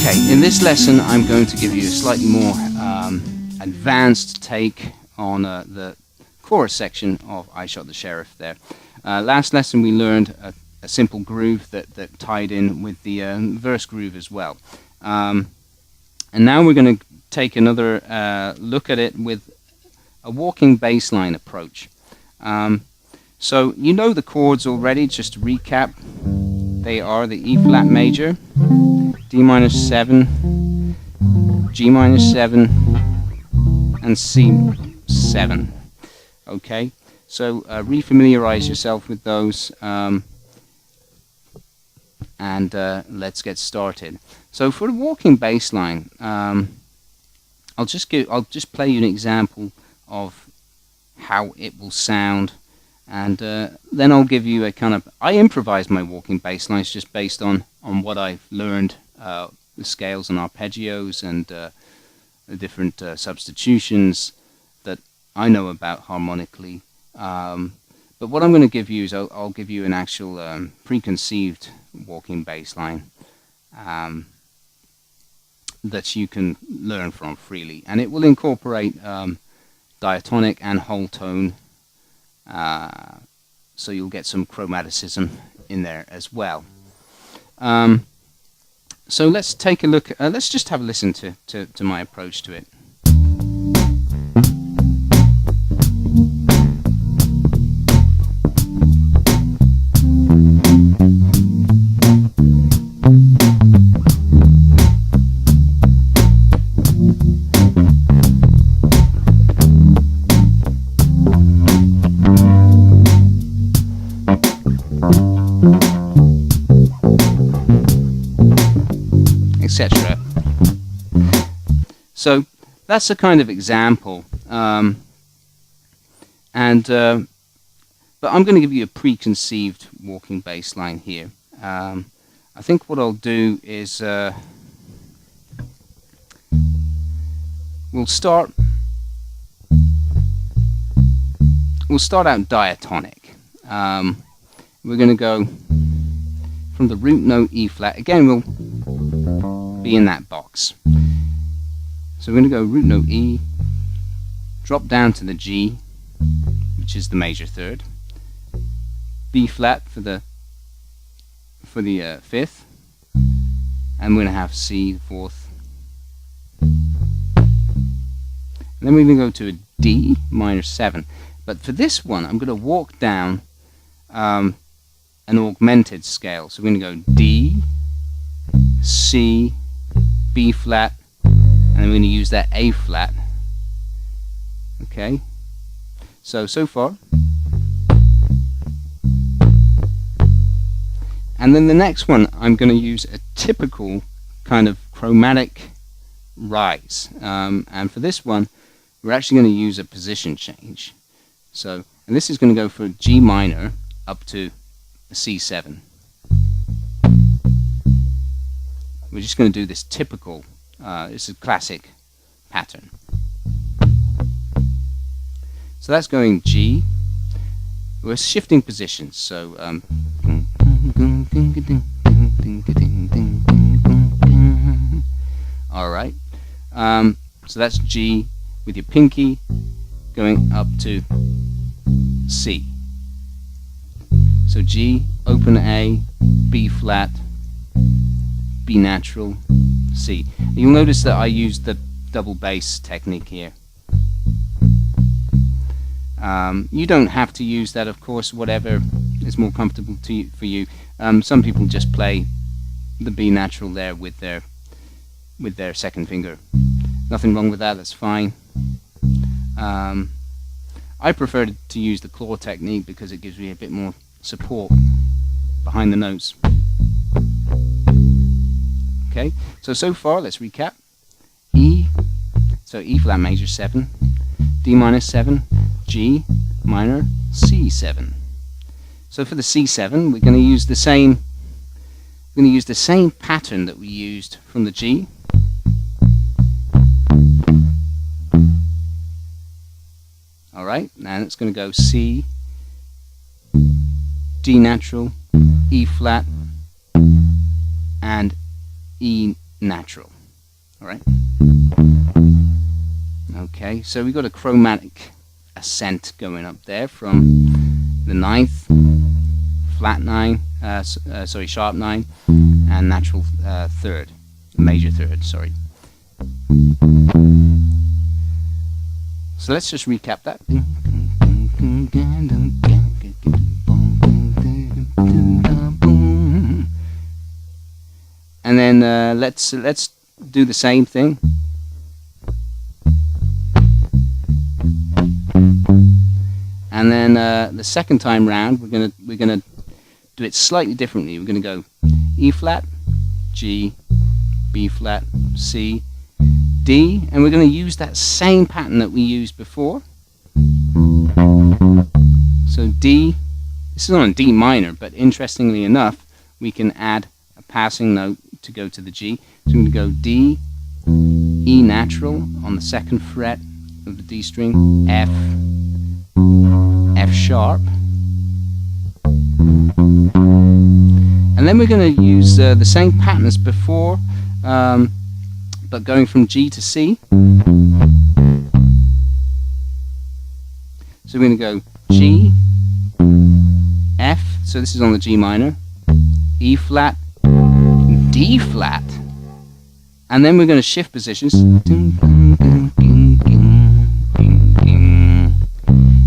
Okay, in this lesson I'm going to give you a slightly more advanced take on the chorus section of I Shot the Sheriff there. Last lesson we learned a simple groove that tied in with the verse groove as well. And now we're going to take another look at it with a walking bass line approach. So you know the chords already, just to recap. They are the E flat major, D minor 7, G minor 7, and C7. Okay, so refamiliarize yourself with those, and let's get started. So for the walking bass line, I'll just play you an example of how it will sound. And then I'll give you a kind of, I improvise my walking bass lines just based on what I've learned, the scales and arpeggios and the different substitutions that I know about harmonically. But what I'm going to give you is I'll give you an actual preconceived walking bass line that you can learn from freely. And it will incorporate diatonic and whole tone. So you'll get some chromaticism in there as well. So let's take a look. Let's just have a listen to my approach to it. Etc. So that's a kind of example, but I'm going to give you a preconceived walking bass line here. I think what I'll do is we'll start out diatonic. We're going to go from the root note E flat. Again, we'll be in that box. So we're going to go root note E, drop down to the G, which is the major third, B flat for the fifth, and we're going to have C fourth. And then we're going to go to a D minor 7. But for this one, I'm going to walk down an augmented scale. So we're going to go D, C, B flat, and then we're going to use that A flat. Okay, so far. And then the next one, I'm going to use a typical kind of chromatic rise. And for this one, we're actually going to use a position change. So, and this is going to go for G minor up to a C7. We're just going to do this typical, it's a classic pattern. So that's going G. We're shifting positions. So all right. So that's G with your pinky going up to C. So G, open A, B flat, B natural, C. You'll notice that I used the double bass technique here. You don't have to use that, of course, whatever is more comfortable for you. Some people just play the B natural there with their second finger. Nothing wrong with that, that's fine. I prefer to use the claw technique because it gives me a bit more support behind the notes. Okay, so far let's recap. E, so E flat major 7, D minor 7, G minor, C7. So for the C7, we're going to use the same. We're going to use the same pattern that we used from the G. All right, and it's going to go C, D natural, E flat, and E natural. All right. Okay, so we've got a chromatic ascent going up there from the ninth, flat 9, sharp 9, and natural third, major third, sorry. So let's just recap that. And then let's do the same thing. And then the second time round, we're gonna do it slightly differently. We're gonna go E flat, G, B flat, C, D, and we're gonna use that same pattern that we used before. So D, this is on a D minor, but interestingly enough, we can add a passing note to go to the G. So we're gonna go D, E natural on the second fret of the D string, F, F sharp, and then we're going to use the same pattern as before, but going from G to C. So we're going to go G, F, so this is on the G minor, E flat, D flat, and then we're going to shift positions.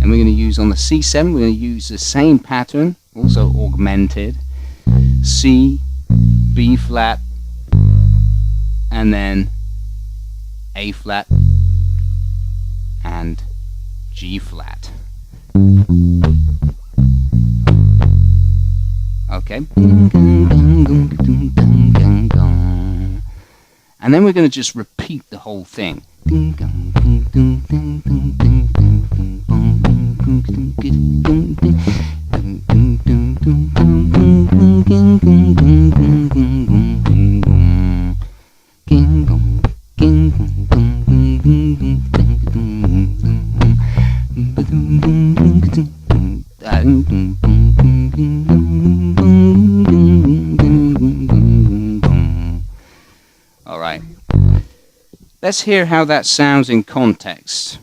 And we're going to use on the C7, we're going to use the same pattern, also augmented, C, B flat, and then A flat and G flat. Okay. And then we're going to just repeat the whole thing. All right. Let's hear how that sounds in context.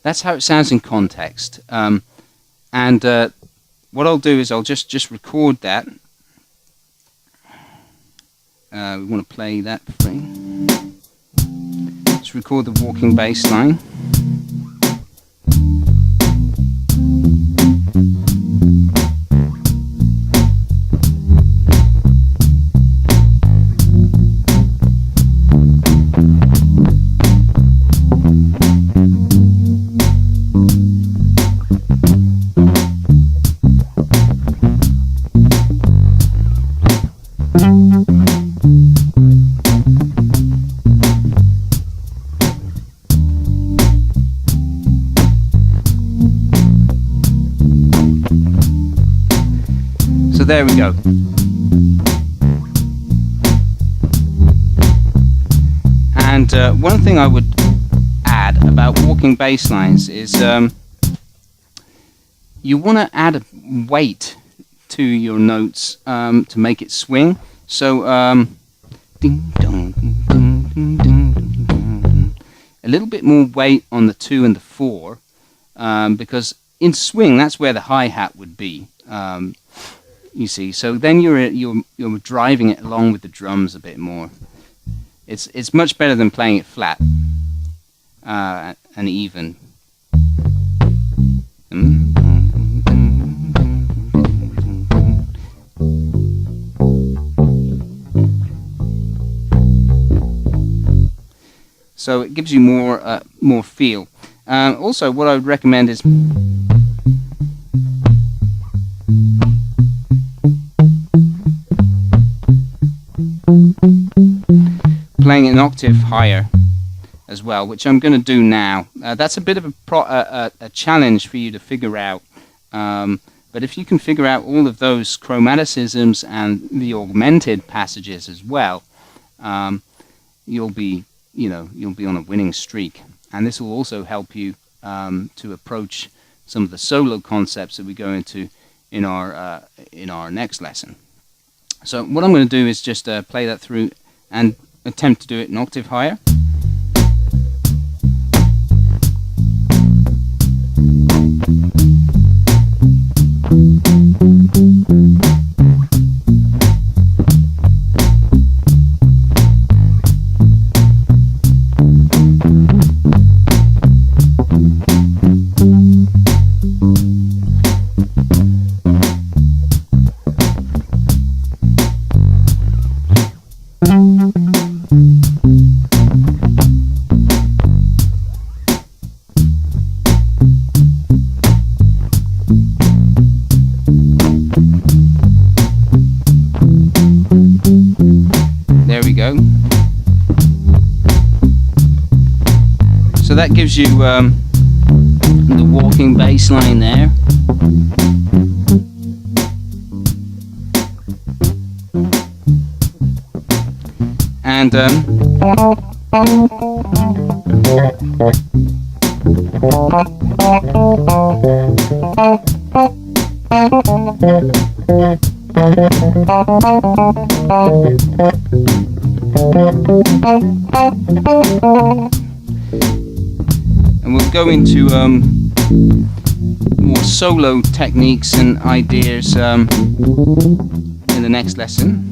That's how it sounds in context. What I'll do is I'll just record that. We want to play that thing. Let's record the walking bass line. So there we go. And one thing I would add about walking bass lines is you want to add a weight to your notes to make it swing. So ding dong, ding, ding, ding, ding, ding. A little bit more weight on the 2 and the 4, because in swing that's where the hi-hat would be. You see, so then you're driving it along with the drums a bit more. It's much better than playing it flat and even. So it gives you more feel. Also, what I would recommend is playing an octave higher as well, which I'm going to do now. That's a bit of a challenge for you to figure out. But if you can figure out all of those chromaticisms and the augmented passages as well, you'll be on a winning streak. And this will also help you to approach some of the solo concepts that we go into in our next lesson. So what I'm going to do is just play that through and attempt to do it an octave higher. There we go. So that gives you the walking bass line there. And we'll go into more solo techniques and ideas in the next lesson.